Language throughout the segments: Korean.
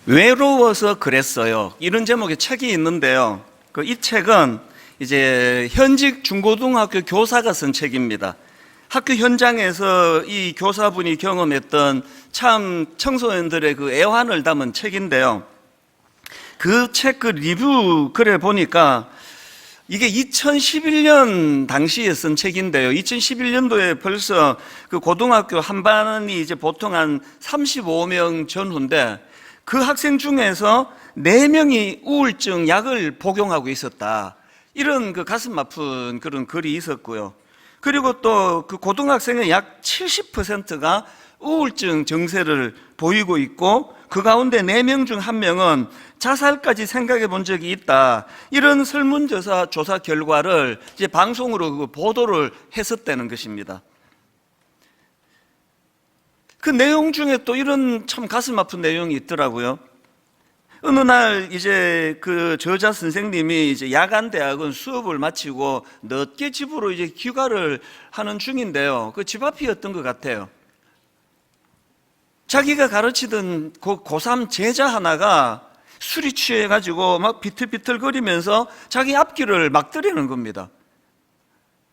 외로워서 그랬어요. 이런 제목의 책이 있는데요. 이 책은 이제 현직 중고등학교 교사가 쓴 책입니다. 학교 현장에서 이 교사분이 경험했던 참 청소년들의 그 애환을 담은 책인데요. 그 책 리뷰 글에 보니까 이게 2011년 당시에 쓴 책인데요. 2011년도에 벌써 그 고등학교 한 반이 이제 보통 한 35명 전후인데 그 학생 중에서 4명이 우울증 약을 복용하고 있었다. 이런 그 가슴 아픈 그런 글이 있었고요. 그리고 또 그 고등학생의 약 70%가 우울증 증세를 보이고 있고 그 가운데 4명 중 1명은 자살까지 생각해 본 적이 있다. 이런 설문조사 결과를 이제 방송으로 그 보도를 했었다는 것입니다. 그 내용 중에 또 이런 참 가슴 아픈 내용이 있더라고요. 어느 날 이제 그 저자 선생님이 이제 야간 대학원 수업을 마치고 늦게 집으로 이제 귀가를 하는 중인데요. 그 집 앞이었던 것 같아요. 자기가 가르치던 고3 제자 하나가 술이 취해가지고 막 비틀비틀거리면서 자기 앞길을 막더라는 겁니다.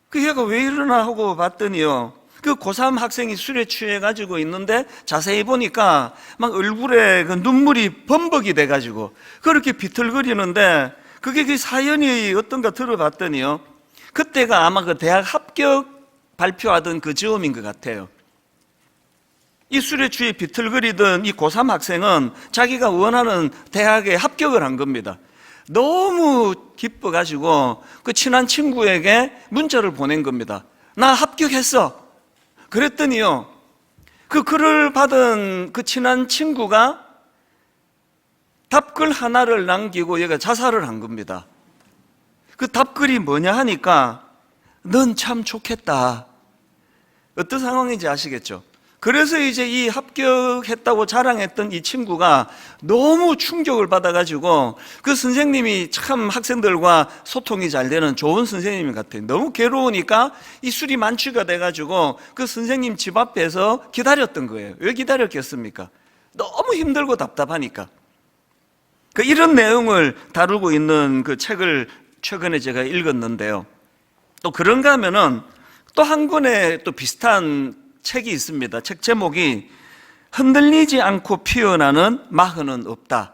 그 얘가 왜 이러나 하고 봤더니요. 그 고3 학생이 술에 취해가지고 있는데 자세히 보니까 막 얼굴에 그 눈물이 범벅이 돼가지고 그렇게 비틀거리는데 그게 그 사연이 어떤가 들어봤더니요. 그때가 아마 그 대학 합격 발표하던 그 즈음인 것 같아요. 이 술에 취해 비틀거리던 이 고3 학생은 자기가 원하는 대학에 합격을 한 겁니다. 너무 기뻐가지고 그 친한 친구에게 문자를 보낸 겁니다. 나 합격했어. 그랬더니요, 그 글을 받은 그 친한 친구가 답글 하나를 남기고 얘가 자살을 한 겁니다. 그 답글이 뭐냐 하니까 넌 참 좋겠다. 어떤 상황인지 아시겠죠? 그래서 이제 이 합격했다고 자랑했던 이 친구가 너무 충격을 받아가지고 그 선생님이 참 학생들과 소통이 잘 되는 좋은 선생님 같아요. 너무 괴로우니까 이 술이 만취가 돼가지고 그 선생님 집 앞에서 기다렸던 거예요. 왜 기다렸겠습니까? 너무 힘들고 답답하니까. 이런 내용을 다루고 있는 그 책을 최근에 제가 읽었는데요. 또 그런가 하면은 또 한 권의 또 비슷한 책이 있습니다. 책 제목이 흔들리지 않고 피어나는 마흔은 없다.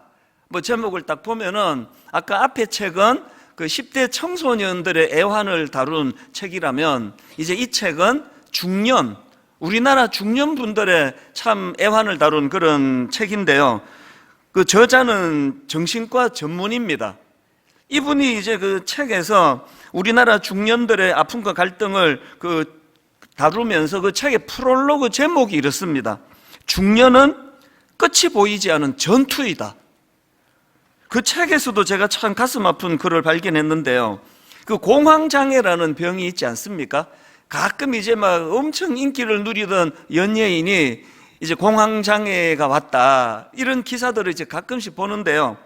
뭐 제목을 딱 보면은 아까 앞에 책은 그 10대 청소년들의 애환을 다룬 책이라면 이제 이 책은 중년, 우리나라 중년분들의 참 애환을 다룬 그런 책인데요. 그 저자는 정신과 전문입니다. 이분이 이제 그 책에서 우리나라 중년들의 아픔과 갈등을 다루면서 그 책의 프롤로그 제목이 이렇습니다. 중년은 끝이 보이지 않은 전투이다. 그 책에서도 제가 참 가슴 아픈 글을 발견했는데요. 그 공황장애라는 병이 있지 않습니까? 가끔 이제 막 엄청 인기를 누리던 연예인이 이제 공황장애가 왔다. 이런 기사들을 이제 가끔씩 보는데요.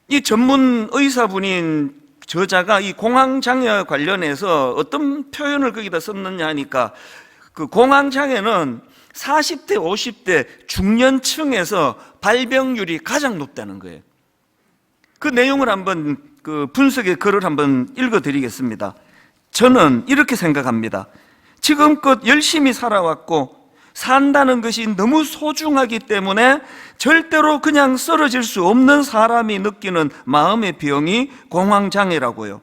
이 전문 의사분인 저자가 이 공황장애와 관련해서 어떤 표현을 거기다 썼느냐 하니까 그 공황장애는 40대, 50대 중년층에서 발병률이 가장 높다는 거예요. 그 내용을 한번 그 분석의 글을 한번 읽어드리겠습니다. 저는 이렇게 생각합니다. 지금껏 열심히 살아왔고 산다는 것이 너무 소중하기 때문에 절대로 그냥 쓰러질 수 없는 사람이 느끼는 마음의 병이 공황장애라고요.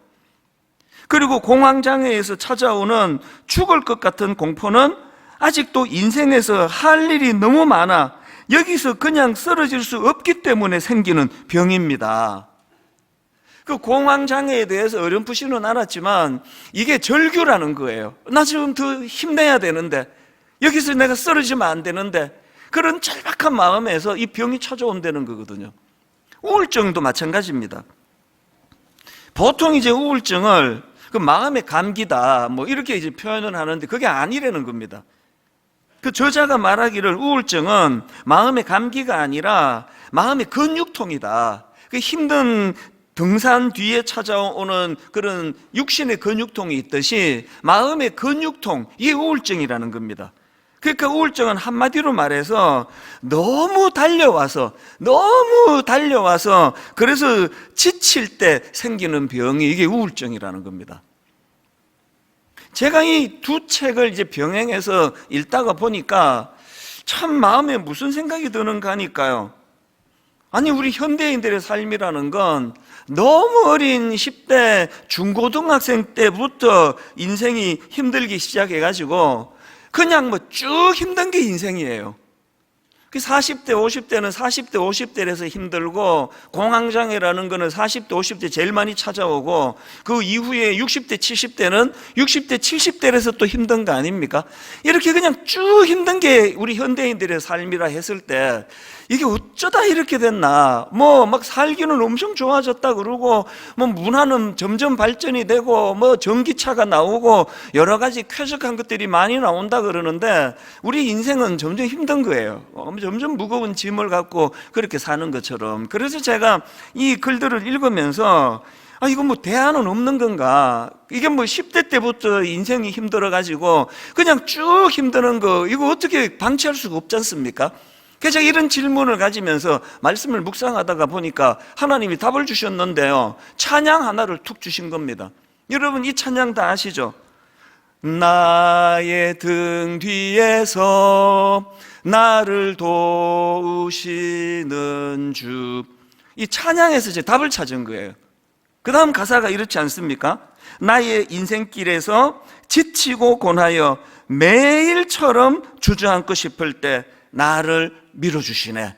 그리고 공황장애에서 찾아오는 죽을 것 같은 공포는 아직도 인생에서 할 일이 너무 많아 여기서 그냥 쓰러질 수 없기 때문에 생기는 병입니다. 그 공황장애에 대해서 어렴풋이는 알았지만 이게 절규라는 거예요. 나 지금 더 힘내야 되는데 여기서 내가 쓰러지면 안 되는데 그런 절박한 마음에서 이 병이 찾아온다는 거거든요. 우울증도 마찬가지입니다. 보통 이제 우울증을 그 마음의 감기다 뭐 이렇게 이제 표현을 하는데 그게 아니라는 겁니다. 그 저자가 말하기를 우울증은 마음의 감기가 아니라 마음의 근육통이다. 그 힘든 등산 뒤에 찾아오는 그런 육신의 근육통이 있듯이 마음의 근육통, 이게 우울증이라는 겁니다. 그러니까 우울증은 한마디로 말해서 너무 달려와서 그래서 지칠 때 생기는 병이 이게 우울증이라는 겁니다. 제가 이 두 책을 이제 병행해서 읽다가 보니까 참 마음에 무슨 생각이 드는가 하니까요. 아니, 우리 현대인들의 삶이라는 건 너무 어린 10대 중고등학생 때부터 인생이 힘들기 시작해가지고 그냥 뭐 쭉 힘든 게 인생이에요. 40대, 50대는 40대, 50대에서 힘들고, 공황장애라는 거는 40대, 50대 제일 많이 찾아오고, 그 이후에 60대, 70대는 60대, 70대에서 또 힘든 거 아닙니까? 이렇게 그냥 쭉 힘든 게 우리 현대인들의 삶이라 했을 때, 이게 어쩌다 이렇게 됐나? 막 살기는 엄청 좋아졌다 그러고, 문화는 점점 발전이 되고, 전기차가 나오고, 여러 가지 쾌적한 것들이 많이 나온다 그러는데, 우리 인생은 점점 힘든 거예요. 점점 무거운 짐을 갖고 그렇게 사는 것처럼. 그래서 제가 이 글들을 읽으면서 이거 대안은 없는 건가? 이게 10대 때부터 인생이 힘들어가지고 그냥 쭉 힘드는 거, 이거 어떻게 방치할 수가 없지 않습니까? 그래서 제가 이런 질문을 가지면서 말씀을 묵상하다가 보니까 하나님이 답을 주셨는데요, 찬양 하나를 툭 주신 겁니다. 여러분, 이 찬양 다 아시죠? 나의 등 뒤에서 나를 도우시는 주. 이 찬양에서 제 답을 찾은 거예요. 그 다음 가사가 이렇지 않습니까? 나의 인생길에서 지치고 고나여 매일처럼 주저앉고 싶을 때 나를 밀어주시네.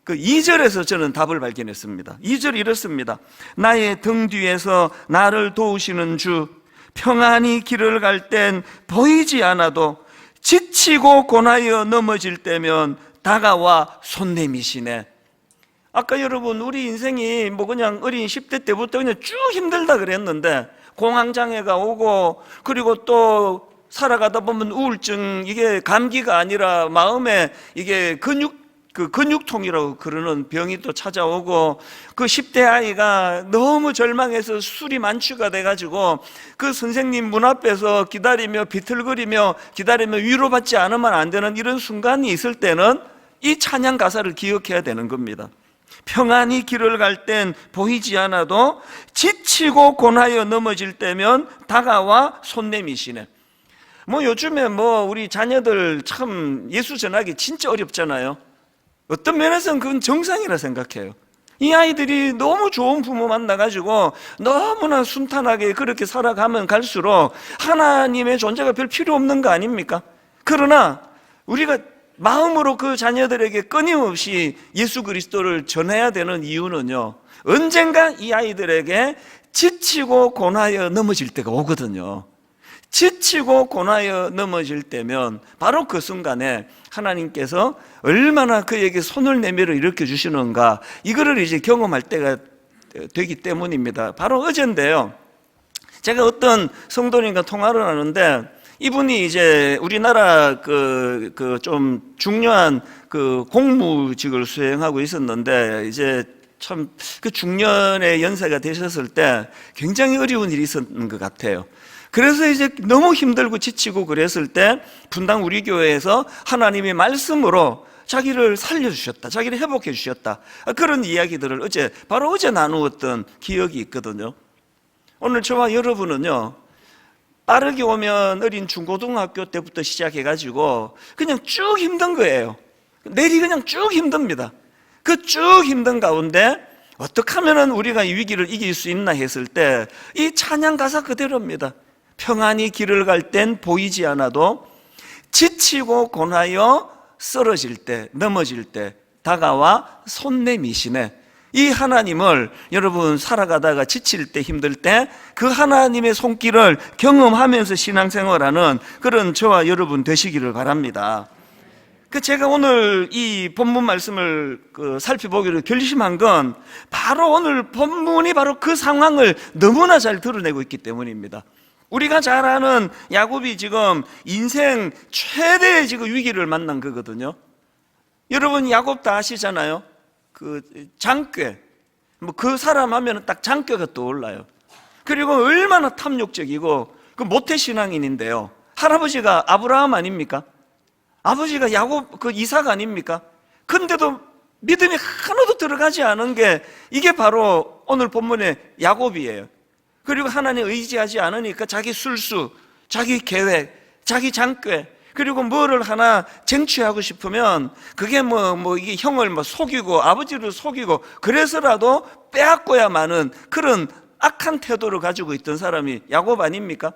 그 2절에서 저는 답을 발견했습니다. 2절이 이렇습니다. 나의 등 뒤에서 나를 도우시는 주, 평안히 길을 갈 땐 보이지 않아도 지치고 고나여 넘어질 때면 다가와 손 내미시네. 아까 여러분, 우리 인생이 그냥 어린 10대 때부터 그냥 쭉 힘들다 그랬는데, 공황장애가 오고, 그리고 또 살아가다 보면 우울증, 이게 감기가 아니라 마음에 이게 근육통이라고 그러는 병이 또 찾아오고, 그 10대 아이가 너무 절망해서 술이 만취가 돼가지고 그 선생님 문 앞에서 비틀거리며 기다리며 위로받지 않으면 안 되는 이런 순간이 있을 때는 이 찬양 가사를 기억해야 되는 겁니다. 평안히 길을 갈 땐 보이지 않아도 지치고 고나여 넘어질 때면 다가와 손 내미시네. 요즘에 우리 자녀들 참 예수 전하기 진짜 어렵잖아요. 어떤 면에서는 그건 정상이라 생각해요. 이 아이들이 너무 좋은 부모 만나가지고 너무나 순탄하게 그렇게 살아가면 갈수록 하나님의 존재가 별 필요 없는 거 아닙니까? 그러나 우리가 마음으로 그 자녀들에게 끊임없이 예수 그리스도를 전해야 되는 이유는요, 언젠가 이 아이들에게 지치고 고나여 넘어질 때가 오거든요. 지치고 고나여 넘어질 때면 바로 그 순간에 하나님께서 얼마나 그에게 손을 내밀어 일으켜 주시는가, 이거를 이제 경험할 때가 되기 때문입니다. 바로 어젠데요, 제가 어떤 성도님과 통화를 하는데, 이분이 이제 우리나라 좀 중요한 공무직을 수행하고 있었는데, 이제 참 그 중년의 연세가 되셨을 때 굉장히 어려운 일이 있었는 것 같아요. 그래서 이제 너무 힘들고 지치고 그랬을 때 분당 우리 교회에서 하나님의 말씀으로 자기를 살려주셨다, 자기를 회복해 주셨다, 그런 이야기들을 바로 어제 나누었던 기억이 있거든요. 오늘 저와 여러분은요, 빠르게 오면 어린 중고등학교 때부터 시작해가지고 그냥 쭉 힘든 거예요. 내리 그냥 쭉 힘듭니다. 그 쭉 힘든 가운데 어떻게 하면 우리가 이 위기를 이길 수 있나 했을 때 이 찬양 가사 그대로입니다. 평안히 길을 갈 땐 보이지 않아도 지치고 고나여 쓰러질 때, 넘어질 때 다가와 손 내미시네. 이 하나님을 여러분 살아가다가 지칠 때, 힘들 때 그 하나님의 손길을 경험하면서 신앙생활하는 그런 저와 여러분 되시기를 바랍니다. 제가 오늘 이 본문 말씀을 살펴보기로 결심한 건 바로 오늘 본문이 바로 그 상황을 너무나 잘 드러내고 있기 때문입니다. 우리가 잘 아는 야곱이 지금 인생 최대의 지금 위기를 만난 거거든요. 여러분, 야곱 다 아시잖아요. 장괴, 그 사람 하면 딱 장괴가 떠올라요. 그리고 얼마나 탐욕적이고 모태신앙인인데요. 할아버지가 아브라함 아닙니까? 아버지가 야곱 그 이삭 아닙니까? 근데도 믿음이 하나도 들어가지 않은 게 이게 바로 오늘 본문의 야곱이에요. 그리고 하나님 의지하지 않으니까 자기 술수, 자기 계획, 자기 장꾀, 그리고 뭐를 하나 쟁취하고 싶으면 그게 이게 형을 속이고 아버지를 속이고 그래서라도 빼앗고야만은 그런 악한 태도를 가지고 있던 사람이 야곱 아닙니까?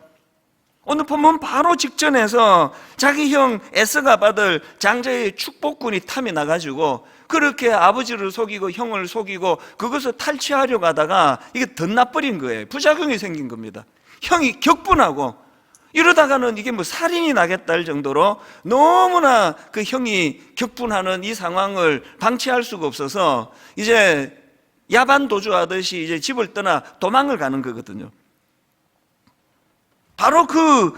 오늘 보면 바로 직전에서 자기 형 에서가 받을 장자의 축복군이 탐이 나가지고 그렇게 아버지를 속이고 형을 속이고 그것을 탈취하려고 하다가 이게 덧나버린 거예요. 부작용이 생긴 겁니다. 형이 격분하고 이러다가는 이게 살인이 나겠다 할 정도로 너무나 그 형이 격분하는 이 상황을 방치할 수가 없어서 이제 야반 도주하듯이 이제 집을 떠나 도망을 가는 거거든요. 바로 그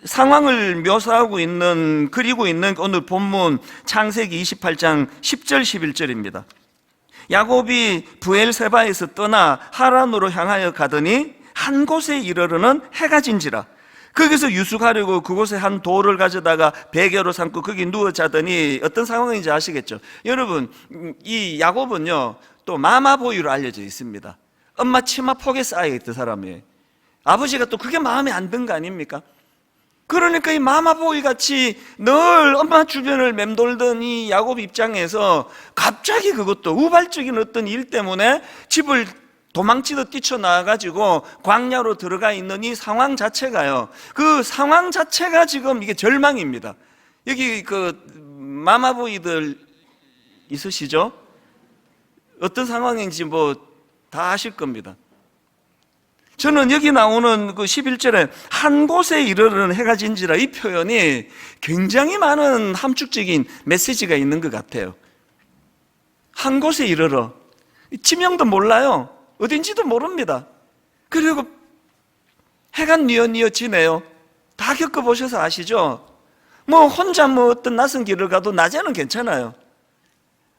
상황을 묘사하고 있는, 그리고 있는 오늘 본문 창세기 28장 10절 11절입니다. 야곱이 부엘세바에서 떠나 하란으로 향하여 가더니 한 곳에 이르러는 해가 진지라. 거기서 유숙하려고 그곳에 한 돌을 가져다가 베개로 삼고 거기 누워 자더니 어떤 상황인지 아시겠죠? 여러분, 이 야곱은요 또 마마보이로 알려져 있습니다. 엄마 치마 폭에 쌓여있던 사람이에요. 아버지가 또 그게 마음에 안 든 거 아닙니까? 그러니까 이 마마보이 같이 늘 엄마 주변을 맴돌던 이 야곱 입장에서 갑자기 그것도 우발적인 어떤 일 때문에 집을 도망치듯 뛰쳐나와가지고 광야로 들어가 있는 이 상황 자체가요, 그 상황 자체가 지금 이게 절망입니다. 여기 그 마마보이들 있으시죠? 어떤 상황인지 다 아실 겁니다. 저는 여기 나오는 그 11절에 한 곳에 이르르는 해가 진지라, 이 표현이 굉장히 많은 함축적인 메시지가 있는 것 같아요. 한 곳에 이르러, 지명도 몰라요. 어딘지도 모릅니다. 그리고 해가 뉘어뉘어 지네요. 다 겪어보셔서 아시죠? 혼자 어떤 낯선 길을 가도 낮에는 괜찮아요.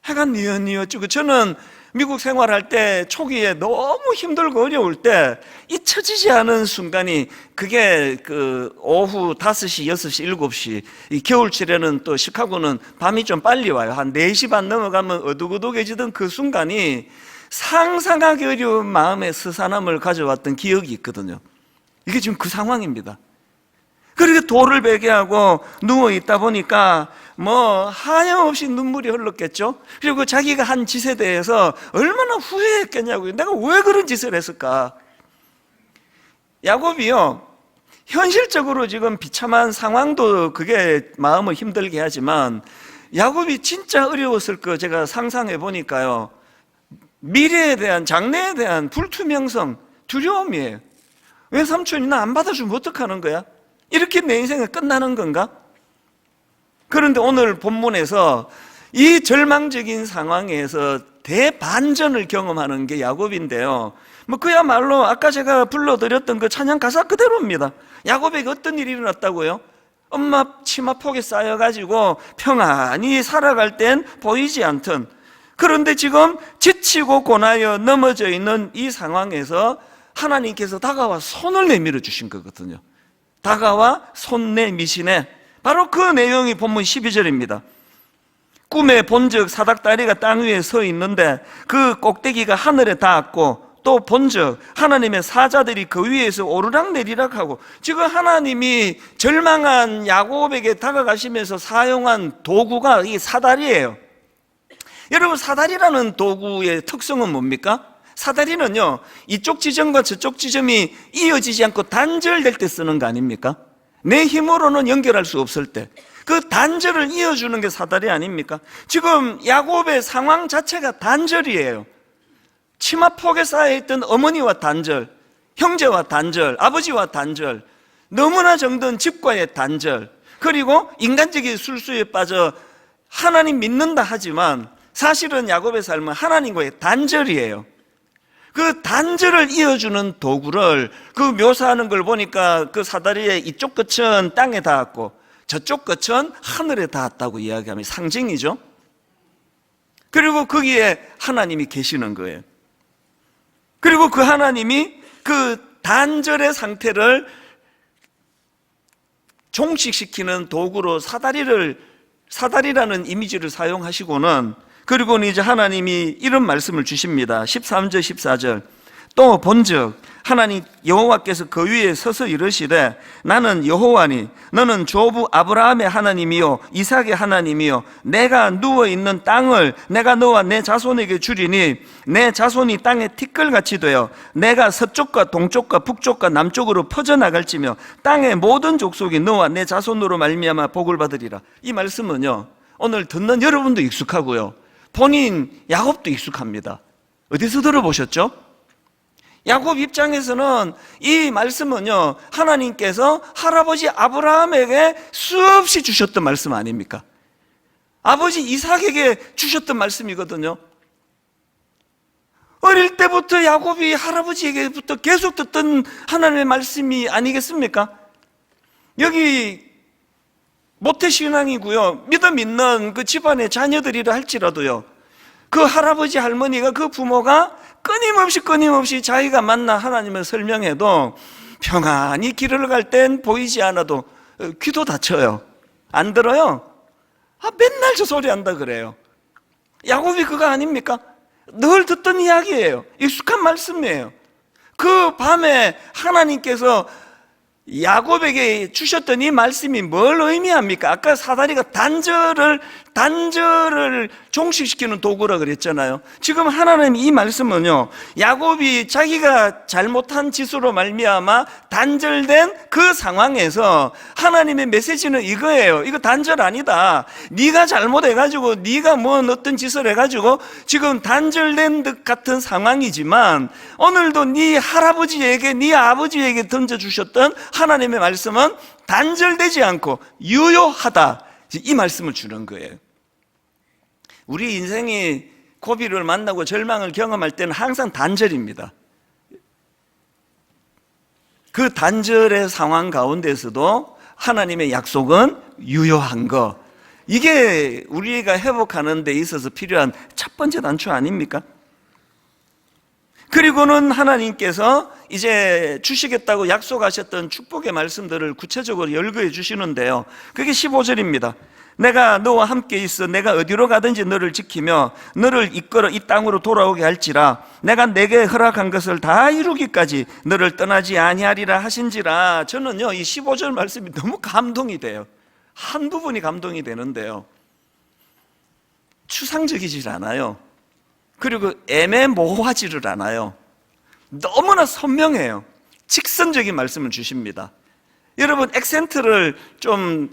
해가 뉘어뉘어 지고, 저는 미국 생활할 때 초기에 너무 힘들고 어려울 때 잊혀지지 않은 순간이 그게 그 오후 5시, 6시, 7시, 이 겨울철에는 또 시카고는 밤이 좀 빨리 와요. 한 4시 반 넘어가면 어둑어둑해지던 그 순간이 상상하기 어려운 마음의 스산함을 가져왔던 기억이 있거든요. 이게 지금 그 상황입니다. 그렇게 돌을 베개하고 누워있다 보니까 하염없이 눈물이 흘렀겠죠. 그리고 자기가 한 짓에 대해서 얼마나 후회했겠냐고요. 내가 왜 그런 짓을 했을까. 야곱이요, 현실적으로 지금 비참한 상황도 그게 마음을 힘들게 하지만 야곱이 진짜 어려웠을 거 제가 상상해 보니까요, 미래에 대한, 장래에 대한 불투명성, 두려움이에요. 왜 삼촌이 나 안 받아주면 어떡하는 거야? 이렇게 내 인생은 끝나는 건가? 그런데 오늘 본문에서 이 절망적인 상황에서 대반전을 경험하는 게 야곱인데요, 그야말로 아까 제가 불러드렸던 그 찬양 가사 그대로입니다. 야곱에게 어떤 일이 일어났다고요? 엄마 치마폭에 쌓여가지고 평안히 살아갈 땐 보이지 않던, 그런데 지금 지치고 고나여 넘어져 있는 이 상황에서 하나님께서 다가와 손을 내밀어 주신 거거든요. 다가와 손 내미시네. 바로 그 내용이 본문 12절입니다. 꿈에 본즉 사닥다리가 땅 위에 서 있는데 그 꼭대기가 하늘에 닿았고, 또 본즉 하나님의 사자들이 그 위에서 오르락 내리락 하고, 지금 하나님이 절망한 야곱에게 다가가시면서 사용한 도구가 이 사다리예요. 여러분, 사다리라는 도구의 특성은 뭡니까? 사다리는요, 이쪽 지점과 저쪽 지점이 이어지지 않고 단절될 때 쓰는 거 아닙니까? 내 힘으로는 연결할 수 없을 때 그 단절을 이어주는 게 사다리 아닙니까? 지금 야곱의 상황 자체가 단절이에요. 치마폭에 쌓여있던 어머니와 단절, 형제와 단절, 아버지와 단절, 너무나 정든 집과의 단절, 그리고 인간적인 술수에 빠져 하나님 믿는다 하지만 사실은 야곱의 삶은 하나님과의 단절이에요. 그 단절을 이어주는 도구를 그 묘사하는 걸 보니까 그 사다리의 이쪽 끝은 땅에 닿았고 저쪽 끝은 하늘에 닿았다고 이야기하면 상징이죠. 그리고 거기에 하나님이 계시는 거예요. 그리고 그 하나님이 그 단절의 상태를 종식시키는 도구로 사다리를 사다리라는 이미지를 사용하시고는, 그리고는 이제 하나님이 이런 말씀을 주십니다. 13절 14절. 또 본즉 하나님 여호와께서 그 위에 서서 이르시되 나는 여호와니 너는 조부 아브라함의 하나님이요 이삭의 하나님이요 내가 누워있는 땅을 내가 너와 내 자손에게 주리니 내 자손이 땅에 티끌같이 되어 내가 서쪽과 동쪽과 북쪽과 남쪽으로 퍼져나갈지며 땅의 모든 족속이 너와 내 자손으로 말미암아 복을 받으리라. 이 말씀은요, 오늘 듣는 여러분도 익숙하고요, 본인 야곱도 익숙합니다. 어디서 들어보셨죠? 야곱 입장에서는 이 말씀은요, 하나님께서 할아버지 아브라함에게 수없이 주셨던 말씀 아닙니까? 아버지 이삭에게 주셨던 말씀이거든요. 어릴 때부터 야곱이 할아버지에게부터 계속 듣던 하나님의 말씀이 아니겠습니까? 여기 모태신앙이고요, 믿음 있는 그 집안의 자녀들이라 할지라도요, 그 할아버지 할머니가, 그 부모가 끊임없이 자기가 만나 하나님을 설명해도 평안히 길을 갈 땐 보이지 않아도 귀도 닫혀요. 안 들어요. 맨날 저 소리 한다 그래요. 야곱이 그거 아닙니까? 늘 듣던 이야기예요. 익숙한 말씀이에요. 그 밤에 하나님께서 야곱에게 주셨던 이 말씀이 뭘 의미합니까? 아까 사다리가 단절을 종식시키는 도구라 그랬잖아요. 지금 하나님 이 말씀은요, 야곱이 자기가 잘못한 짓으로 말미암아 단절된 그 상황에서 하나님의 메시지는 이거예요. 이거 단절 아니다. 네가 잘못해가지고 네가 어떤 짓을 해가지고 지금 단절된 듯 같은 상황이지만 오늘도 네 할아버지에게, 네 아버지에게 던져주셨던 하나님의 말씀은 단절되지 않고 유효하다. 이 말씀을 주는 거예요. 우리 인생이 고비를 만나고 절망을 경험할 때는 항상 단절입니다. 그 단절의 상황 가운데서도 하나님의 약속은 유효한 거, 이게 우리가 회복하는 데 있어서 필요한 첫 번째 단추 아닙니까? 그리고는 하나님께서 이제 주시겠다고 약속하셨던 축복의 말씀들을 구체적으로 열거해 주시는데요, 그게 15절입니다. 내가 너와 함께 있어 내가 어디로 가든지 너를 지키며 너를 이끌어 이 땅으로 돌아오게 할지라 내가 내게 허락한 것을 다 이루기까지 너를 떠나지 아니하리라 하신지라. 저는요, 이 15절 말씀이 너무 감동이 돼요. 한 부분이 감동이 되는데요, 추상적이질 않아요. 그리고 애매모호하지를 않아요. 너무나 선명해요. 직선적인 말씀을 주십니다. 여러분, 액센트를 좀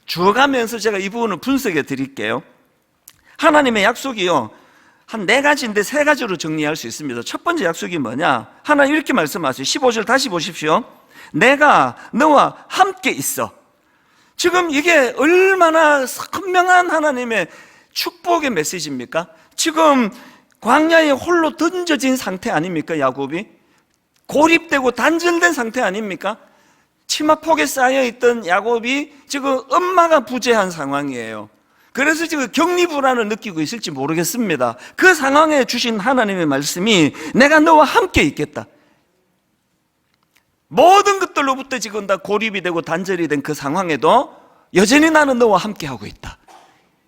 주어가면서 제가 이 부분을 분석해 드릴게요. 하나님의 약속이요, 한 4가지인데 3가지로 정리할 수 있습니다. 첫 번째 약속이 뭐냐? 하나님 이렇게 말씀하세요. 15절 다시 보십시오. 내가 너와 함께 있어. 지금 이게 얼마나 선명한 하나님의 축복의 메시지입니까? 지금 광야에 홀로 던져진 상태 아닙니까? 야곱이 고립되고 단절된 상태 아닙니까? 치마폭에 쌓여있던 야곱이 지금 엄마가 부재한 상황이에요. 그래서 지금 격리불안을 느끼고 있을지 모르겠습니다. 그 상황에 주신 하나님의 말씀이 내가 너와 함께 있겠다. 모든 것들로부터 지금 다 고립이 되고 단절이 된 그 상황에도 여전히 나는 너와 함께 하고 있다.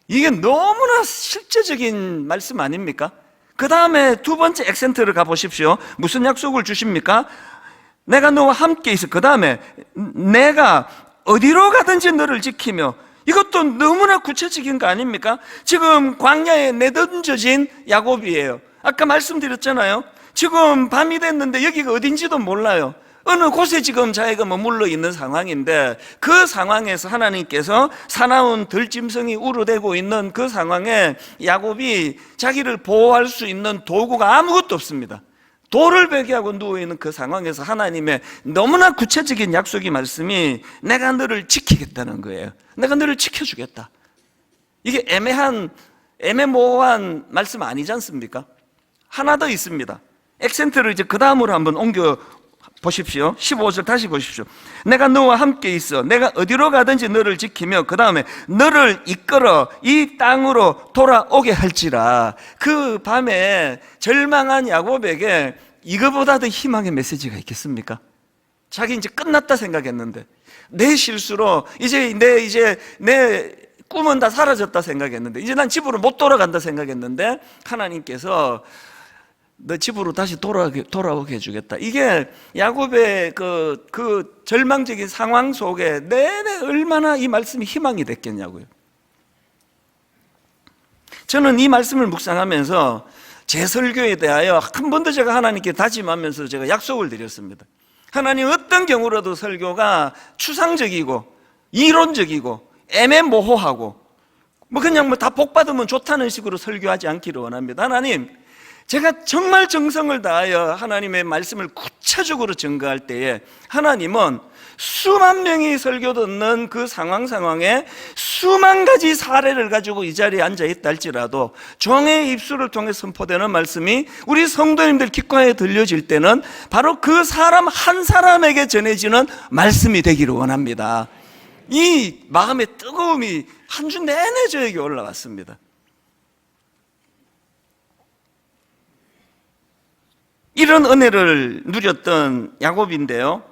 이게 너무나 실제적인 말씀 아닙니까? 그 다음에 두 번째 액센트를 가보십시오. 무슨 약속을 주십니까? 내가 너와 함께 있어. 그 다음에 내가 어디로 가든지 너를 지키며. 이것도 너무나 구체적인 거 아닙니까? 지금 광야에 내던져진 야곱이에요. 아까 말씀드렸잖아요. 지금 밤이 됐는데 여기가 어딘지도 몰라요. 어느 곳에 지금 자기가 머물러 있는 상황인데 그 상황에서 하나님께서 사나운 들짐승이 우르대고 있는 그 상황에 야곱이 자기를 보호할 수 있는 도구가 아무것도 없습니다. 돌을 베개하고 누워있는 그 상황에서 하나님의 너무나 구체적인 약속의 말씀이 내가 너를 지키겠다는 거예요. 내가 너를 지켜주겠다. 이게 애매모호한 말씀 아니지 않습니까? 하나 더 있습니다. 액센트를 이제 그 다음으로 한번 옮겨 보십시오. 15절 다시 보십시오. 내가 너와 함께 있어 내가 어디로 가든지 너를 지키며 그 다음에 너를 이끌어 이 땅으로 돌아오게 할지라. 그 밤에 절망한 야곱에게 이거보다 더 희망의 메시지가 있겠습니까? 자기 이제 끝났다 생각했는데 내 실수로 내 꿈은 다 사라졌다 생각했는데, 이제 난 집으로 못 돌아간다 생각했는데 하나님께서 너 집으로 다시 돌아오게 해주겠다. 이게 야곱의 그 절망적인 상황 속에 내내 얼마나 이 말씀이 희망이 됐겠냐고요. 저는 이 말씀을 묵상하면서 제 설교에 대하여 한 번도 제가 하나님께 다짐하면서 제가 약속을 드렸습니다. 하나님, 어떤 경우라도 설교가 추상적이고 이론적이고 애매모호하고 그냥 다 복받으면 좋다는 식으로 설교하지 않기를 원합니다. 하나님, 제가 정말 정성을 다하여 하나님의 말씀을 구체적으로 증거할 때에 하나님은 수만 명이 설교 듣는 그 상황에 수만 가지 사례를 가지고 이 자리에 앉아있다 할지라도 종의 입술을 통해 선포되는 말씀이 우리 성도님들 귓가에 들려질 때는 바로 그 사람 한 사람에게 전해지는 말씀이 되기를 원합니다. 이 마음의 뜨거움이 한 주 내내 저에게 올라왔습니다. 이런 은혜를 누렸던 야곱인데요,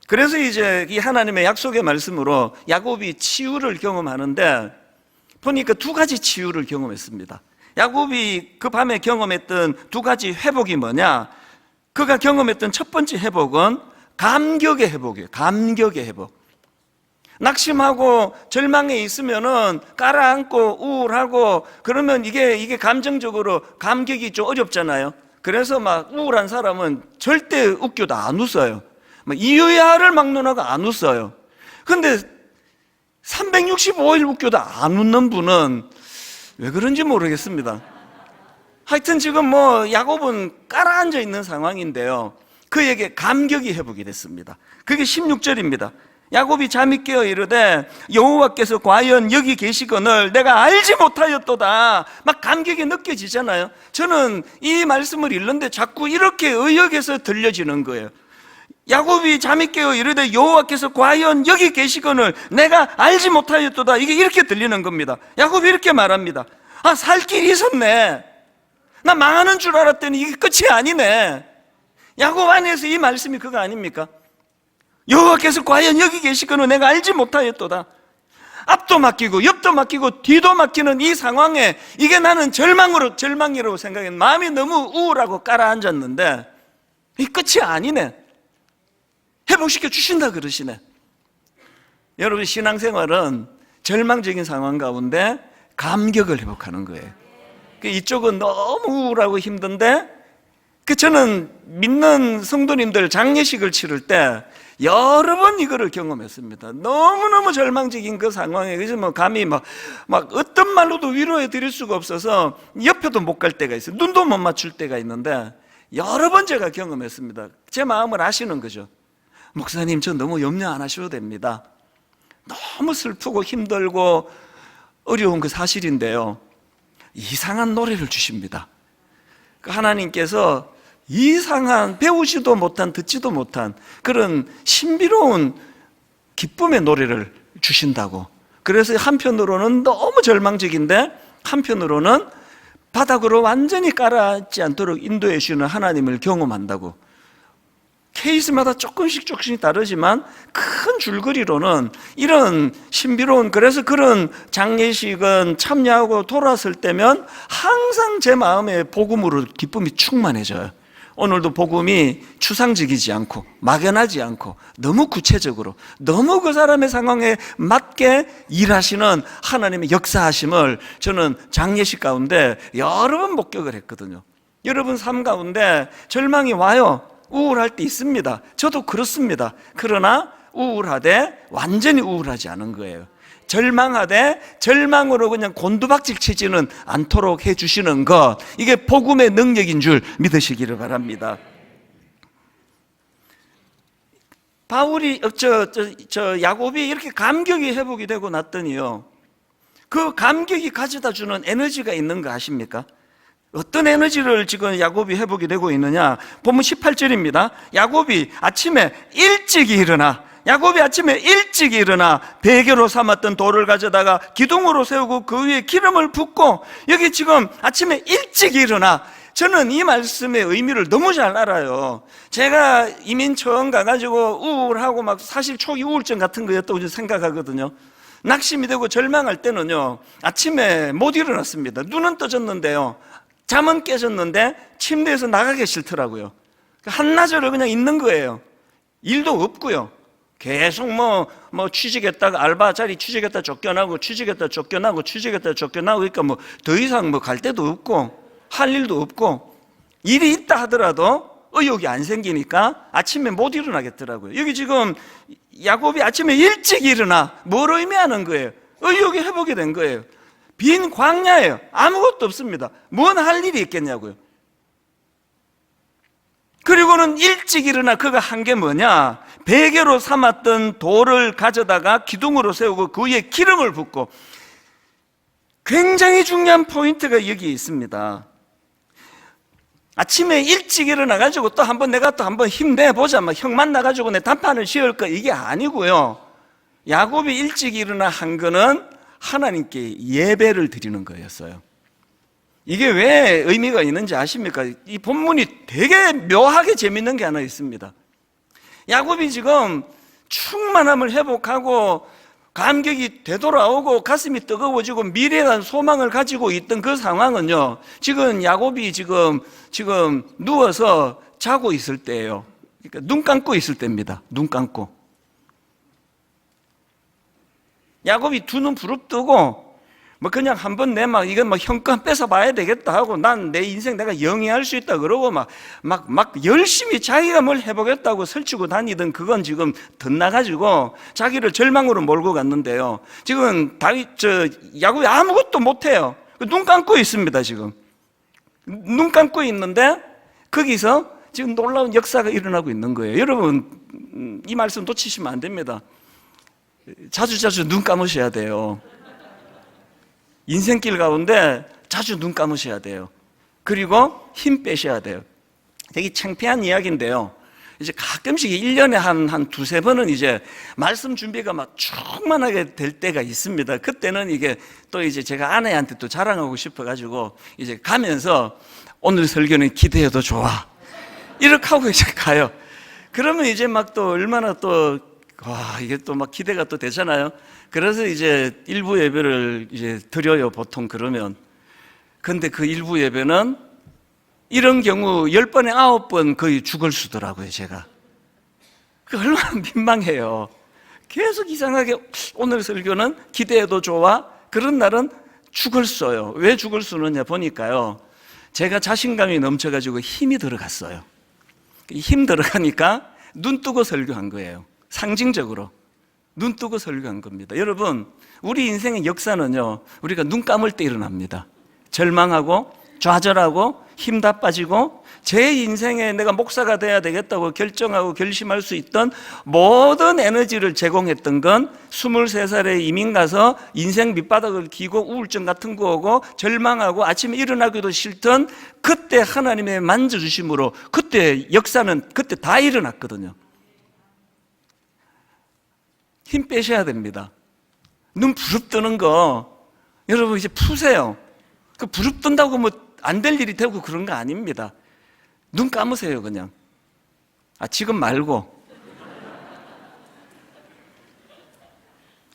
그래서 이제 이 하나님의 약속의 말씀으로 야곱이 치유를 경험하는데 보니까 두 가지 치유를 경험했습니다. 야곱이 그 밤에 경험했던 두 가지 회복이 뭐냐? 그가 경험했던 첫 번째 회복은 감격의 회복이에요. 감격의 회복. 낙심하고 절망에 있으면은 깔아앉고 우울하고 그러면 이게 감정적으로 감격이 좀 어렵잖아요. 그래서 막 우울한 사람은 절대 웃겨도 안 웃어요. 이유야를 막론하고 안 웃어요. 근데 365일 웃겨도 안 웃는 분은 왜 그런지 모르겠습니다. 하여튼 지금 야곱은 깔아앉아 있는 상황인데요, 그에게 감격이 회복이 됐습니다. 그게 16절입니다. 야곱이 잠이 깨어 이르되 여호와께서 과연 여기 계시거늘 내가 알지 못하였도다. 막 감격이 느껴지잖아요. 저는 이 말씀을 읽는데 자꾸 이렇게 의역해서 들려지는 거예요. 야곱이 잠이 깨어 이르되 여호와께서 과연 여기 계시거늘 내가 알지 못하였도다. 이게 이렇게 들리는 겁니다. 야곱이 이렇게 말합니다. 아, 살 길이 있었네. 나 망하는 줄 알았더니 이게 끝이 아니네. 야곱 안에서 이 말씀이 그거 아닙니까? 여호와께서 과연 여기 계시거늘 내가 알지 못하였도다. 앞도 맡기고 옆도 맡기고 뒤도 맡기는 이 상황에 이게 나는 절망이라고 생각했는데 마음이 너무 우울하고 깔아앉았는데 이 끝이 아니네. 회복시켜 주신다 그러시네. 여러분, 신앙생활은 절망적인 상황 가운데 감격을 회복하는 거예요. 이쪽은 너무 우울하고 힘든데 저는 믿는 성도님들 장례식을 치를 때 여러 번 이거를 경험했습니다. 너무너무 절망적인 그 상황에 그래서 감히 막 어떤 말로도 위로해 드릴 수가 없어서 옆에도 못 갈 때가 있어요. 눈도 못 맞출 때가 있는데 여러 번 제가 경험했습니다. 제 마음을 아시는 거죠. 목사님, 저 너무 염려 안 하셔도 됩니다. 너무 슬프고 힘들고 어려운 그 사실인데요, 이상한 노래를 주십니다. 하나님께서 이상한, 배우지도 못한, 듣지도 못한 그런 신비로운 기쁨의 노래를 주신다고. 그래서 한편으로는 너무 절망적인데 한편으로는 바닥으로 완전히 깔아앉지 않도록 인도해 주시는 하나님을 경험한다고. 케이스마다 조금씩 다르지만 큰 줄거리로는 이런 신비로운, 그래서 그런 장례식은 참여하고 돌아왔을 때면 항상 제 마음에 복음으로 기쁨이 충만해져요. 오늘도 복음이 추상적이지 않고 막연하지 않고 너무 구체적으로 너무 그 사람의 상황에 맞게 일하시는 하나님의 역사하심을 저는 장례식 가운데 여러 번 목격을 했거든요. 여러분 삶 가운데 절망이 와요. 우울할 때 있습니다. 저도 그렇습니다. 그러나 우울하되 완전히 우울하지 않은 거예요. 절망하되 절망으로 그냥 곤두박질 치지는 않도록 해주시는 것, 이게 복음의 능력인 줄 믿으시기를 바랍니다. 야곱이 이렇게 감격이 회복이 되고 났더니요, 그 감격이 가져다 주는 에너지가 있는 거 아십니까? 어떤 에너지를 지금 야곱이 회복이 되고 있느냐? 본문 18절입니다. 야곱이 아침에 일찍 일어나 베개로 삼았던 돌을 가져다가 기둥으로 세우고 그 위에 기름을 붓고, 여기 지금 아침에 일찍 일어나. 저는 이 말씀의 의미를 너무 잘 알아요. 제가 이민 처음 가가지고 우울하고 사실 초기 우울증 같은 거였다고 생각하거든요. 낙심이 되고 절망할 때는요, 아침에 못 일어났습니다. 눈은 떠졌는데요, 잠은 깨졌는데 침대에서 나가기 싫더라고요. 한나절을 그냥 있는 거예요. 일도 없고요. 계속 취직했다가 알바 자리 취직했다 쫓겨나고 취직했다 쫓겨나고 취직했다 쫓겨나고, 그러니까 더 이상 갈 데도 없고 할 일도 없고, 일이 있다 하더라도 의욕이 안 생기니까 아침에 못 일어나겠더라고요. 여기 지금 야곱이 아침에 일찍 일어나 뭘 의미하는 거예요? 의욕이 회복이 된 거예요. 빈 광야예요. 아무것도 없습니다. 뭔 할 일이 있겠냐고요. 그리고는 일찍 일어나 그가 한 게 뭐냐? 베개로 삼았던 돌을 가져다가 기둥으로 세우고 그 위에 기름을 붓고, 굉장히 중요한 포인트가 여기 있습니다. 아침에 일찍 일어나가지고 또 한번 내가 또 한번 힘내보자, 형 만나가지고 내 단판을 지을까, 이게 아니고요. 야곱이 일찍 일어나 한 거는 하나님께 예배를 드리는 거였어요. 이게 왜 의미가 있는지 아십니까? 이 본문이 되게 묘하게 재밌는 게 하나 있습니다. 야곱이 지금 충만함을 회복하고 감격이 되돌아오고 가슴이 뜨거워지고 미래에 대한 소망을 가지고 있던 그 상황은요, 지금 야곱이 지금 누워서 자고 있을 때예요. 그러니까 눈 감고 있을 때입니다. 눈 감고. 야곱이 두 눈 부릅뜨고 그냥 한번 이건 형껏 뺏어봐야 되겠다 하고, 난 내 인생 내가 영위할 수 있다 그러고 막 열심히 자기가 뭘 해보겠다고 설치고 다니던 그건 지금 덧나가지고 자기를 절망으로 몰고 갔는데요. 지금 야곱이 아무것도 못해요. 눈 감고 있습니다. 지금 눈 감고 있는데 거기서 지금 놀라운 역사가 일어나고 있는 거예요. 여러분, 이 말씀 놓치시면 안 됩니다. 자주 눈 감으셔야 돼요. 인생길 가운데 자주 눈 감으셔야 돼요. 그리고 힘 빼셔야 돼요. 되게 창피한 이야기인데요, 이제 가끔씩 1년에 한 두세 번은 이제 말씀 준비가 충만하게 될 때가 있습니다. 그때는 이게 또 이제 제가 아내한테 또 자랑하고 싶어가지고 이제 가면서 오늘 설교는 기대해도 좋아, 이렇게 하고 이제 가요. 그러면 이제 또 얼마나 이게 또 기대가 또 되잖아요. 그래서 이제 일부 예배를 이제 드려요, 보통 그러면. 근데 그 일부 예배는 이런 경우 10번에 9번 거의 죽을 수더라고요, 제가. 그 얼마나 민망해요. 계속 이상하게 오늘 설교는 기대해도 좋아, 그런 날은 죽을 써요. 왜 죽을 쓰느냐 보니까요, 제가 자신감이 넘쳐가지고 힘이 들어갔어요. 힘 들어가니까 눈 뜨고 설교한 거예요. 상징적으로 눈 뜨고 설교한 겁니다. 여러분, 우리 인생의 역사는요, 우리가 눈 감을 때 일어납니다. 절망하고 좌절하고 힘 다 빠지고, 제 인생에 내가 목사가 돼야 되겠다고 결정하고 결심할 수 있던 모든 에너지를 제공했던 건 23살에 이민 가서 인생 밑바닥을 기고 우울증 같은 거 오고 절망하고 아침에 일어나기도 싫던 그때 하나님의 만져주심으로 그때 역사는 그때 다 일어났거든요. 힘 빼셔야 됩니다. 눈 부릅뜨는 거 여러분 이제 푸세요. 그 부릅뜬다고 안 될 일이 되고 그런 거 아닙니다. 눈 감으세요, 그냥. 지금 말고.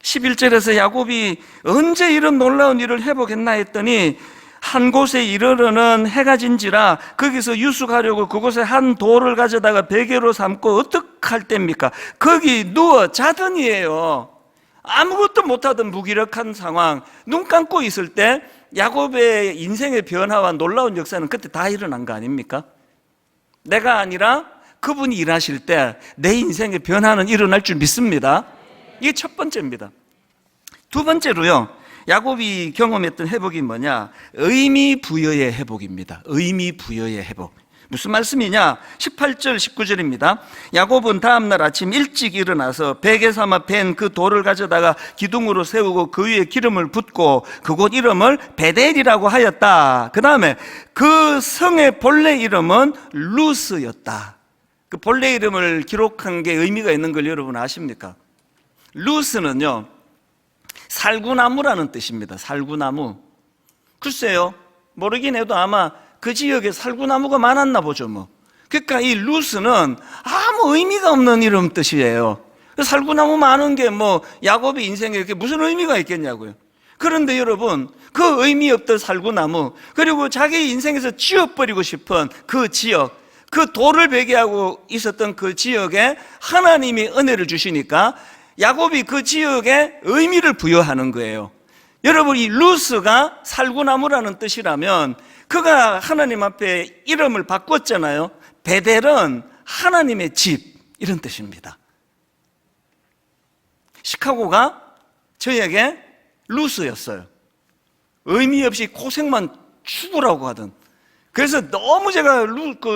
11절에서 야곱이 언제 이런 놀라운 일을 회복했나 했더니, 한 곳에 이르러는 해가 진지라 거기서 유숙하려고 그곳에 한 돌을 가져다가 베개로 삼고 어떡할 때입니까? 거기 누워 자더니예요. 아무것도 못하던 무기력한 상황, 눈 감고 있을 때 야곱의 인생의 변화와 놀라운 역사는 그때 다 일어난 거 아닙니까? 내가 아니라 그분이 일하실 때 내 인생의 변화는 일어날 줄 믿습니다. 이게 첫 번째입니다. 두 번째로요, 야곱이 경험했던 회복이 뭐냐? 의미 부여의 회복입니다. 의미 부여의 회복. 무슨 말씀이냐? 18절 19절입니다 야곱은 다음날 아침 일찍 일어나서 베개 삼아 벤 그 돌을 가져다가 기둥으로 세우고 그 위에 기름을 붓고 그곳 이름을 베델이라고 하였다. 그 다음에 그 성의 본래 이름은 루스였다. 그 본래 이름을 기록한 게 의미가 있는 걸 여러분 아십니까? 루스는요, 살구나무라는 뜻입니다. 살구나무. 글쎄요, 모르긴 해도 아마 그 지역에 살구나무가 많았나 보죠. 그러니까 이 루스는 아무 의미가 없는 이름 뜻이에요. 살구나무 많은 게 뭐 야곱의 인생에 이렇게 무슨 의미가 있겠냐고요. 그런데 여러분, 그 의미 없던 살구나무, 그리고 자기 인생에서 지워버리고 싶은 그 지역, 그 돌을 베개하고 있었던 그 지역에 하나님이 은혜를 주시니까 야곱이 그 지역에 의미를 부여하는 거예요. 여러분, 이 루스가 살구나무라는 뜻이라면 그가 하나님 앞에 이름을 바꿨잖아요. 베델은 하나님의 집, 이런 뜻입니다. 시카고가 저에게 루스였어요. 의미 없이 고생만 죽으라고 하던. 그래서 너무 제가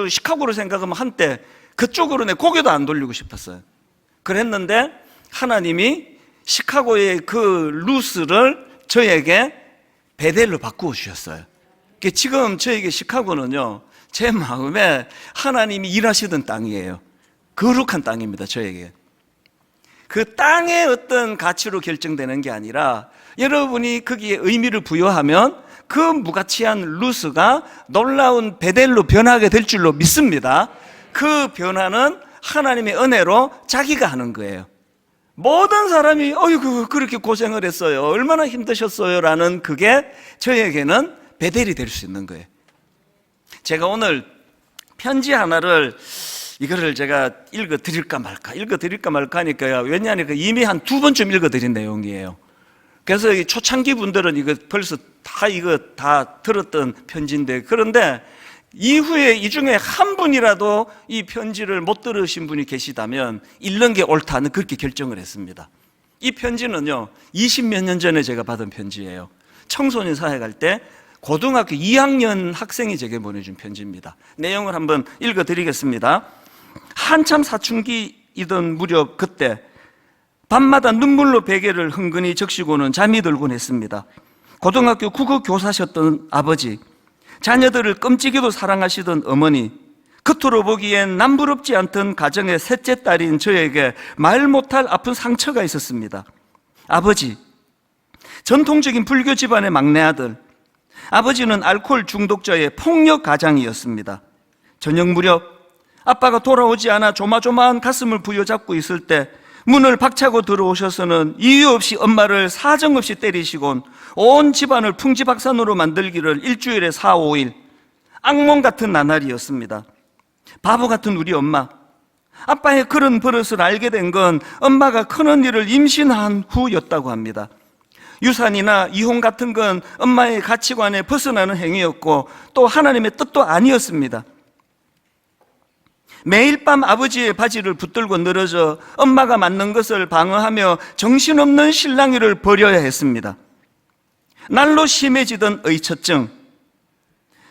시카고를 생각하면 한때 그쪽으로 내 고개도 안 돌리고 싶었어요. 그랬는데 하나님이 시카고의 그 루스를 저에게 베델로 바꾸어 주셨어요. 지금 저에게 시카고는요, 제 마음에 하나님이 일하시던 땅이에요. 거룩한 땅입니다, 저에게. 그 땅의 어떤 가치로 결정되는 게 아니라 여러분이 거기에 의미를 부여하면 그 무가치한 루스가 놀라운 베델로 변하게 될 줄로 믿습니다. 그 변화는 하나님의 은혜로 자기가 하는 거예요. 모든 사람이 어이구 그렇게 고생을 했어요, 얼마나 힘드셨어요 라는 그게 저에게는 베델이 될 수 있는 거예요. 제가 오늘 편지 하나를 이거를 제가 읽어드릴까 말까 하니까요. 왜냐하면 이미 한 2번쯤 읽어드린 내용이에요. 그래서 이 초창기 분들은 이거 벌써 다 들었던 편지인데, 그런데 이후에 이 중에 한 분이라도 이 편지를 못 들으신 분이 계시다면 읽는 게 옳다는 그렇게 결정을 했습니다. 이 편지는요, 20몇 년 전에 제가 받은 편지예요. 청소년 사회 갈 때 고등학교 2학년 학생이 제게 보내준 편지입니다. 내용을 한번 읽어드리겠습니다. 한참 사춘기이던 무렵 그때 밤마다 눈물로 베개를 흥건히 적시고는 잠이 들곤 했습니다. 고등학교 국어 교사셨던 아버지, 자녀들을 끔찍이도 사랑하시던 어머니, 겉으로 보기엔 남부럽지 않던 가정의 셋째 딸인 저에게 말 못할 아픈 상처가 있었습니다. 아버지, 전통적인 불교 집안의 막내 아들, 아버지는 알코올 중독자의 폭력 가장이었습니다. 저녁 무렵 아빠가 돌아오지 않아 조마조마한 가슴을 부여잡고 있을 때 문을 박차고 들어오셔서는 이유 없이 엄마를 사정없이 때리시곤 온 집안을 풍지박산으로 만들기를 일주일에 4, 5일, 악몽 같은 나날이었습니다. 바보 같은 우리 엄마, 아빠의 그런 버릇을 알게 된 건 엄마가 큰언니를 임신한 후였다고 합니다. 유산이나 이혼 같은 건 엄마의 가치관에 벗어나는 행위였고 또 하나님의 뜻도 아니었습니다. 매일 밤 아버지의 바지를 붙들고 늘어져 엄마가 맞는 것을 방어하며 정신없는 실랑이를 벌여야 했습니다. 날로 심해지던 의처증,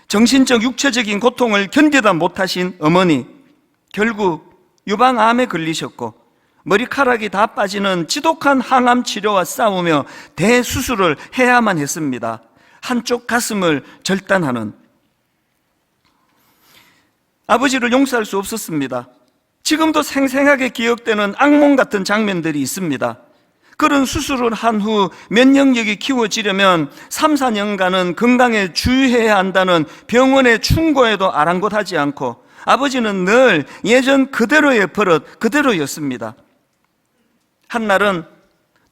정신적 육체적인 고통을 견디다 못하신 어머니, 결국 유방암에 걸리셨고 머리카락이 다 빠지는 지독한 항암 치료와 싸우며 대수술을 해야만 했습니다. 한쪽 가슴을 절단하는. 아버지를 용서할 수 없었습니다. 지금도 생생하게 기억되는 악몽 같은 장면들이 있습니다. 그런 수술을 한 후 면역력이 키워지려면 3, 4년간은 건강에 주의해야 한다는 병원의 충고에도 아랑곳하지 않고 아버지는 늘 예전 그대로의 버릇 그대로였습니다. 한날은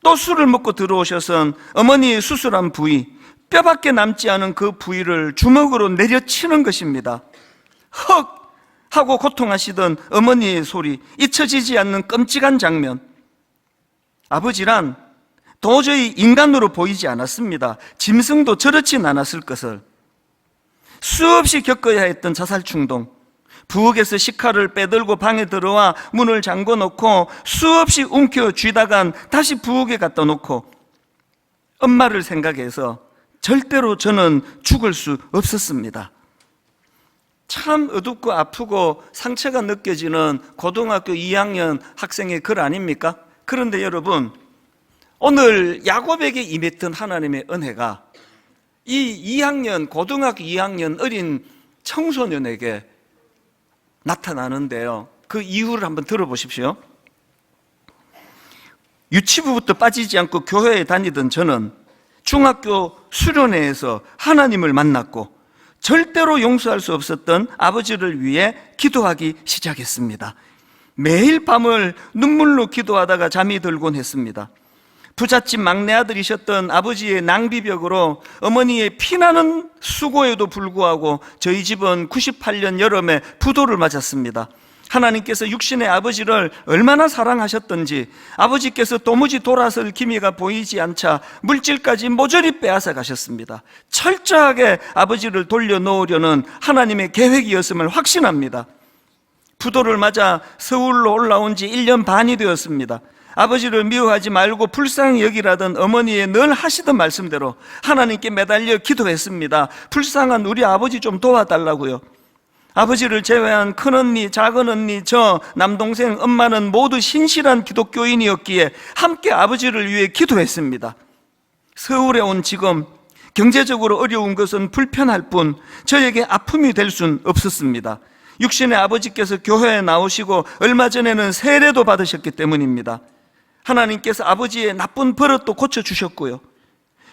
또 술을 먹고 들어오셔선 어머니의 수술한 부위, 뼈밖에 남지 않은 그 부위를 주먹으로 내려치는 것입니다. 헉! 하고 고통하시던 어머니의 소리, 잊혀지지 않는 끔찍한 장면. 아버지란 도저히 인간으로 보이지 않았습니다. 짐승도 저렇진 않았을 것을. 수없이 겪어야 했던 자살 충동, 부엌에서 식칼을 빼들고 방에 들어와 문을 잠궈놓고 수없이 움켜쥐다간 다시 부엌에 갖다 놓고, 엄마를 생각해서 절대로 저는 죽을 수 없었습니다. 참 어둡고 아프고 상처가 느껴지는 고등학교 2학년 학생의 글 아닙니까? 그런데 여러분, 오늘 야곱에게 임했던 하나님의 은혜가 이 2학년, 고등학교 2학년 어린 청소년에게 나타나는데요. 그 이유를 한번 들어보십시오. 유치부부터 빠지지 않고 교회에 다니던 저는 중학교 수련회에서 하나님을 만났고 절대로 용서할 수 없었던 아버지를 위해 기도하기 시작했습니다. 매일 밤을 눈물로 기도하다가 잠이 들곤 했습니다. 부잣집 막내 아들이셨던 아버지의 낭비벽으로 어머니의 피나는 수고에도 불구하고 저희 집은 98년 여름에 부도를 맞았습니다. 하나님께서 육신의 아버지를 얼마나 사랑하셨던지 아버지께서 도무지 돌아설 기미가 보이지 않자 물질까지 모조리 빼앗아 가셨습니다. 철저하게 아버지를 돌려놓으려는 하나님의 계획이었음을 확신합니다. 부도를 맞아 서울로 올라온 지 1년 반이 되었습니다. 아버지를 미워하지 말고 불쌍히 여기라던 어머니의 늘 하시던 말씀대로 하나님께 매달려 기도했습니다. 불쌍한 우리 아버지 좀 도와달라고요. 아버지를 제외한 큰언니, 작은언니, 저, 남동생, 엄마는 모두 신실한 기독교인이었기에 함께 아버지를 위해 기도했습니다. 서울에 온 지금 경제적으로 어려운 것은 불편할 뿐 저에게 아픔이 될 순 없었습니다. 육신의 아버지께서 교회에 나오시고 얼마 전에는 세례도 받으셨기 때문입니다. 하나님께서 아버지의 나쁜 버릇도 고쳐주셨고요.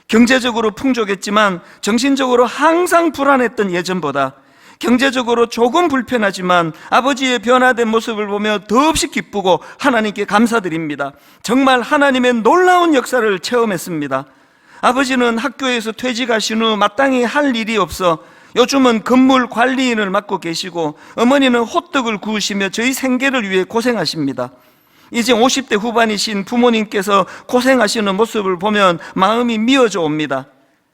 경제적으로 풍족했지만 정신적으로 항상 불안했던 예전보다 경제적으로 조금 불편하지만 아버지의 변화된 모습을 보며 더없이 기쁘고 하나님께 감사드립니다. 정말 하나님의 놀라운 역사를 체험했습니다. 아버지는 학교에서 퇴직하신 후 마땅히 할 일이 없어 요즘은 건물 관리인을 맡고 계시고 어머니는 호떡을 구우시며 저희 생계를 위해 고생하십니다. 이제 50대 후반이신 부모님께서 고생하시는 모습을 보면 마음이 미어져 옵니다.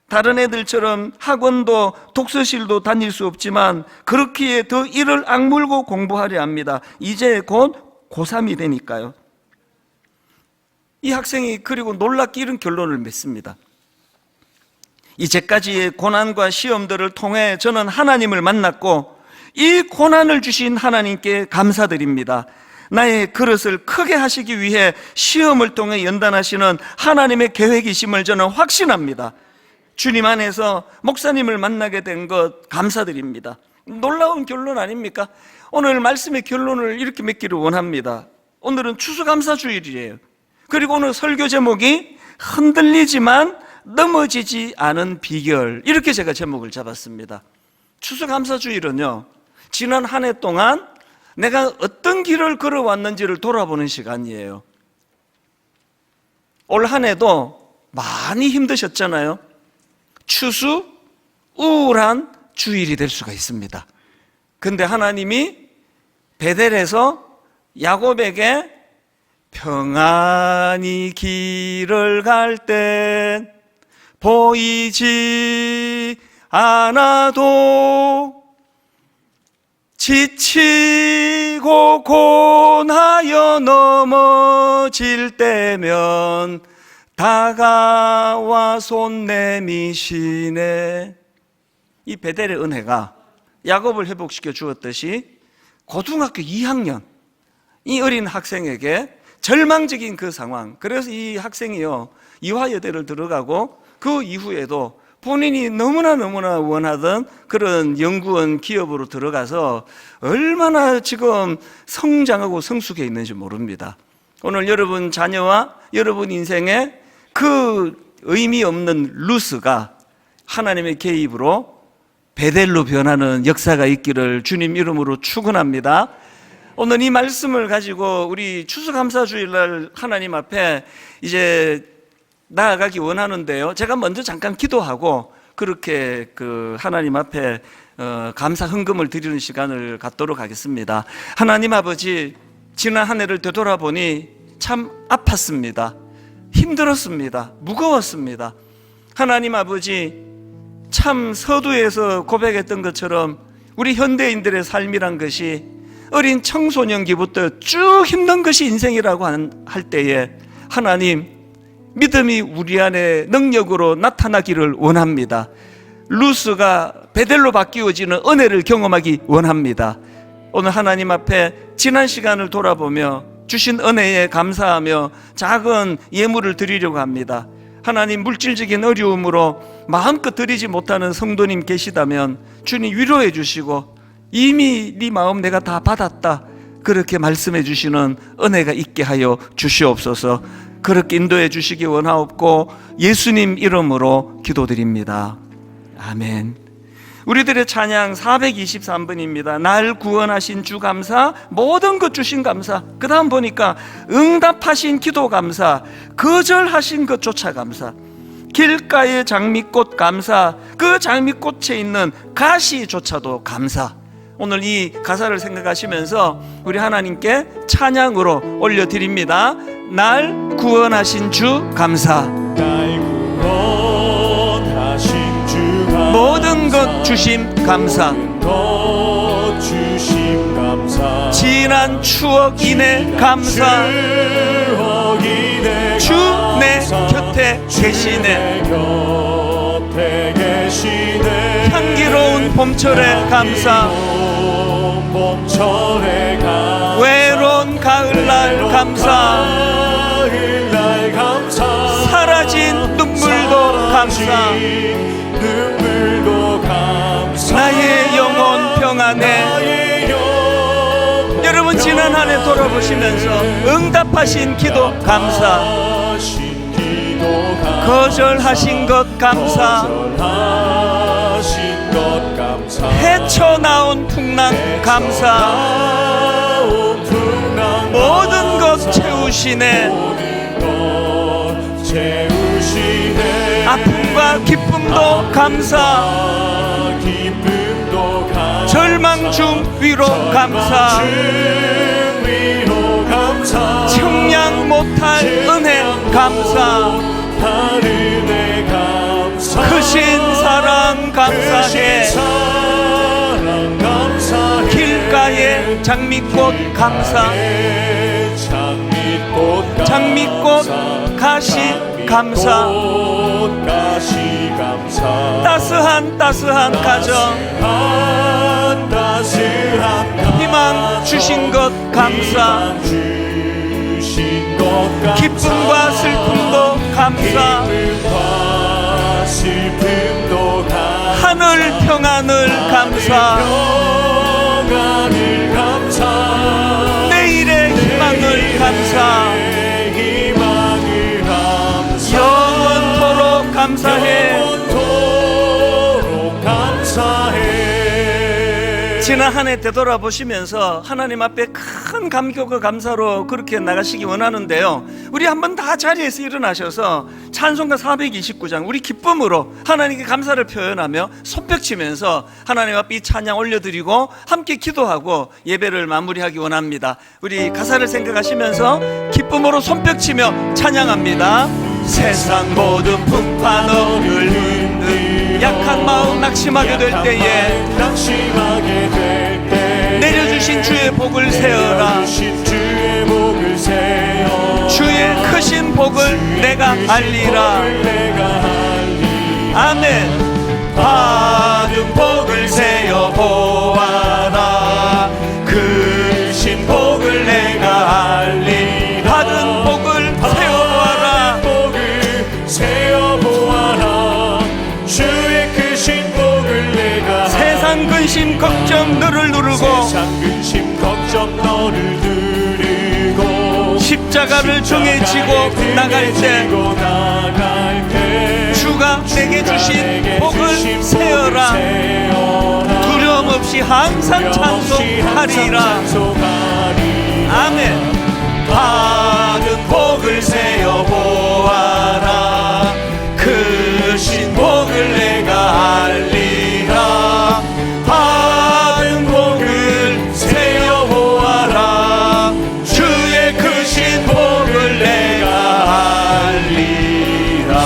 다른 애들처럼 학원도 독서실도 다닐 수 없지만 그렇기에 더 이를 악물고 공부하려 합니다. 이제 곧 고3이 되니까요. 이 학생이 그리고 놀랍게 이런 결론을 맺습니다. 이제까지의 고난과 시험들을 통해 저는 하나님을 만났고 이 고난을 주신 하나님께 감사드립니다. 나의 그릇을 크게 하시기 위해 시험을 통해 연단하시는 하나님의 계획이심을 저는 확신합니다. 주님 안에서 목사님을 만나게 된 것 감사드립니다. 놀라운 결론 아닙니까? 오늘 말씀의 결론을 이렇게 맺기를 원합니다. 오늘은 추수감사주일이에요. 그리고 오늘 설교 제목이 흔들리지만 넘어지지 않은 비결, 이렇게 제가 제목을 잡았습니다. 추수감사주일은요, 지난 한 해 동안 내가 어떤 길을 걸어왔는지를 돌아보는 시간이에요. 올 한 해도 많이 힘드셨잖아요. 추수, 우울한 주일이 될 수가 있습니다. 근데 하나님이 베델에서 야곱에게 평안히 길을 갈 땐 보이지 않아도 지치고 곤하여 넘어질 때면 다가와 손 내미시네. 이 베델의 은혜가 야곱을 회복시켜 주었듯이 고등학교 2학년 이 어린 학생에게 절망적인 그 상황, 그래서 이 학생이요 이화여대를 들어가고 그 이후에도 본인이 너무나 원하던 그런 연구원 기업으로 들어가서 얼마나 지금 성장하고 성숙해 있는지 모릅니다. 오늘 여러분 자녀와 여러분 인생에 그 의미 없는 루스가 하나님의 개입으로 베델로 변하는 역사가 있기를 주님 이름으로 축원합니다. 오늘 이 말씀을 가지고 우리 추수감사주일날 하나님 앞에 이제 나아가기 원하는데요. 제가 먼저 잠깐 기도하고 그렇게 그 하나님 앞에 감사 헌금을 드리는 시간을 갖도록 하겠습니다. 하나님 아버지, 지난 한 해를 되돌아보니 참 아팠습니다. 힘들었습니다. 무거웠습니다. 하나님 아버지, 참 서두에서 고백했던 것처럼 우리 현대인들의 삶이란 것이 어린 청소년기부터 쭉 힘든 것이 인생이라고 할 때에 하나님, 믿음이 우리 안에 능력으로 나타나기를 원합니다. 루스가 베델로 바뀌어지는 은혜를 경험하기 원합니다. 오늘 하나님 앞에 지난 시간을 돌아보며 주신 은혜에 감사하며 작은 예물을 드리려고 합니다. 하나님, 물질적인 어려움으로 마음껏 드리지 못하는 성도님 계시다면 주님 위로해 주시고 이미 네 마음 내가 다 받았다, 그렇게 말씀해 주시는 은혜가 있게 하여 주시옵소서. 그렇게 인도해 주시기 원하옵고 예수님 이름으로 기도드립니다. 아멘. 우리들의 찬양 423번입니다. 날 구원하신 주 감사, 모든 것 주신 감사. 그 다음 보니까 응답하신 기도 감사, 거절하신 것조차 감사, 길가의 장미꽃 감사, 그 장미꽃에 있는 가시조차도 감사. 오늘 이 가사를 생각하시면서 우리 하나님께 찬양으로 올려드립니다. 날 구원하신 주 감사, 날 구원하신 주 감사, 모든 것 주심 감사, 모든 것 주심 감사, 지난 추억 이내 감사, 주 내 곁에 계시네, 향기로운 봄철의 감사, 외로운 가을날 감사, 사라진 눈물도 감사, 나의 영혼 평안해. 여러분 지난 한 해 돌아보시면서 응답하신 기도 감사, 거절하신 것 감사, 헤쳐나온 풍랑 감사, 모든 것 채우시네, 아픔과 기쁨도 감사, 절망 중 위로 감사, 청량 못할 은혜 감사, 크신 사랑 감사해, 길가의 장미꽃 감사, 장미꽃 가시 감사, 따스한 가정, 희망 주신 것 감사, 기쁨과 슬픔도 감사, 하늘 평안을 감사, 내일의 희망을 감사, 영원토록 감사해. 지난 한 해 되돌아보시면서 하나님 앞에 큰 감격과 감사로 그렇게 나가시기 원하는데요, 우리 한번 다 자리에서 일어나셔서 찬송가 429장 우리 기쁨으로 하나님께 감사를 표현하며 손뼉치면서 하나님 앞에 이 찬양 올려드리고 함께 기도하고 예배를 마무리하기 원합니다. 우리 가사를 생각하시면서 기쁨으로 손뼉치며 찬양합니다. 세상 모든 풍파너를 흔든 약한 마음 낙심하게 될 때에 내려주신 주의 복을 세어라. 주의 크신 복을 내가 알리라. 아멘. 받은 복을 세어 보아라. 크신 복을 내가 알리. 받은 복을 세어 보아라. 주의 크신 복을 내가 세상 근심 걱정 너를 누르고 십자가를 등에 지고 나갈 때 주가 내게 주신 복을 세어라. 두려움 없이 항상 찬송하리라. 아멘. 받은 복을 세어 보아라. 크신 복을 내가 알리라. 받은 복을 세어 보아라. 주의 크신 복을 내가 알리라.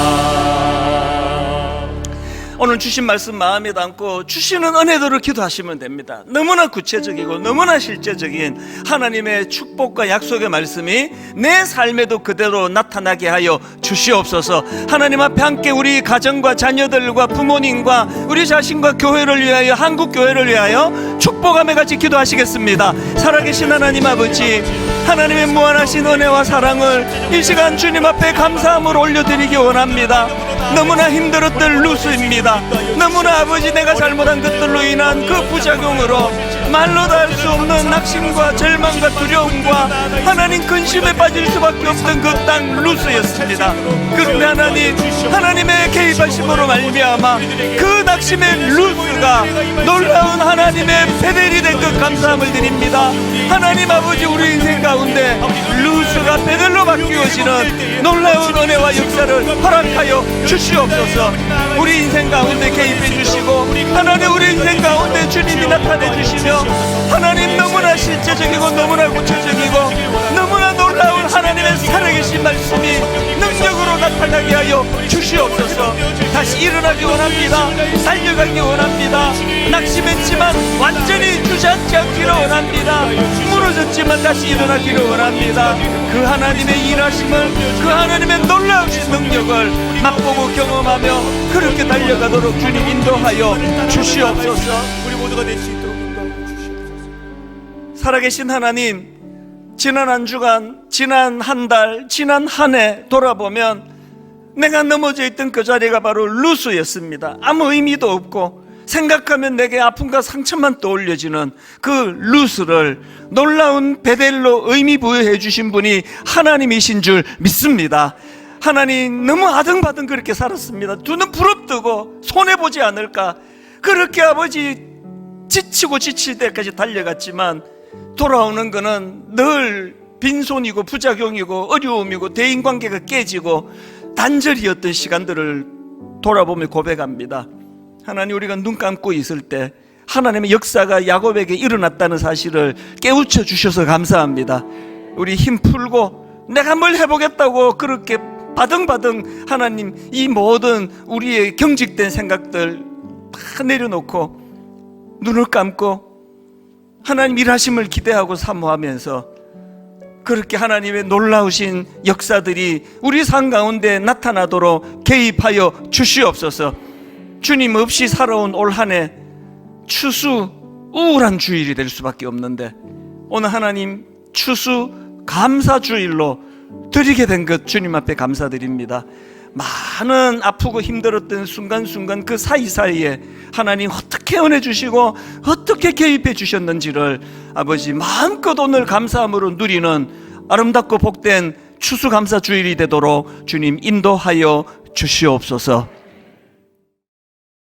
오늘 주신 말씀 마음에 담고 주시는 은혜들을 기도하시면 됩니다. 너무나 구체적이고 너무나 실제적인 하나님의 축복과 약속의 말씀이 내 삶에도 그대로 나타나게 하여 주시옵소서. 하나님 앞에 함께 우리 가정과 자녀들과 부모님과 우리 자신과 교회를 위하여, 한국 교회를 위하여 축복함에 같이 기도하시겠습니다. 살아계신 하나님 아버지, 하나님의 무한하신 은혜와 사랑을 이 시간 주님 앞에 감사함으로 올려드리기 원합니다. 너무나 힘들었던 루스입니다. 너무나 아버지 내가 잘못한 것들로 인한 그 부작용으로 말로 다 할 수 없는 낙심과 절망과 두려움과 하나님 근심에 빠질 수밖에 없던 그 땅 루스였습니다. 그런데 하나님의 개입하심으로 말미암아 그 낙심의 루스가 놀라운 하나님의 베델이 된 것 감사함을 드립니다. 하나님 아버지, 우리 인생 가운데 루스가 베델로 바뀌어지는 놀라운 은혜와 역사를 허락하여 주시옵소서. 우리 인생 가운데 개입해 주시고 하나님 우리 인생 가운데 주님이 나타내 주시며 하나님 너무나 실제적이고 너무나 구체적이고 너무나 놀라운 하나님의 살아계신 말씀이 능력으로 나타나게 하여 주시옵소서. 다시 일어나기 원합니다. 달려가기 원합니다. 낙심했지만 완전히 주저앉지 않기를 원합니다. 무너졌지만 다시 일어나기를 원합니다. 그 하나님의 일하심을, 그 하나님의 놀라우신 능력을 맛보고 경험하며 그렇게 달려가도록 주님 인도하여 주시옵소서. 우리 모두가 될 수 있도록 인도하여 주시옵소서. 살아계신 하나님, 지난 한 주간, 지난 한 달, 지난 한 해 돌아보면 내가 넘어져 있던 그 자리가 바로 루스였습니다. 아무 의미도 없고 생각하면 내게 아픔과 상처만 떠올려지는 그 루스를 놀라운 베델로 의미 부여해 주신 분이 하나님이신 줄 믿습니다. 하나님, 너무 아등바등 그렇게 살았습니다. 두 눈 부릅뜨고 손해보지 않을까, 그렇게 아버지 지치고 지칠 때까지 달려갔지만 돌아오는 거는 늘 빈손이고 부작용이고 어려움이고 대인관계가 깨지고 단절이었던 시간들을 돌아보며 고백합니다. 하나님, 우리가 눈 감고 있을 때 하나님의 역사가 야곱에게 일어났다는 사실을 깨우쳐 주셔서 감사합니다. 우리 힘 풀고 내가 뭘 해보겠다고 그렇게 바등바등 하나님 이 모든 우리의 경직된 생각들 다 내려놓고 눈을 감고 하나님 일하심을 기대하고 사모하면서 그렇게 하나님의 놀라우신 역사들이 우리 삶 가운데 나타나도록 개입하여 주시옵소서. 주님 없이 살아온 올 한 해 추수 우울한 주일이 될 수밖에 없는데 오늘 하나님 추수 감사주일로 드리게 된 것 주님 앞에 감사드립니다. 많은 아프고 힘들었던 순간순간 그 사이사이에 하나님 어떻게 은혜 주시고 어떻게 개입해 주셨는지를 아버지 마음껏 오늘 감사함으로 누리는 아름답고 복된 추수감사주일이 되도록 주님 인도하여 주시옵소서.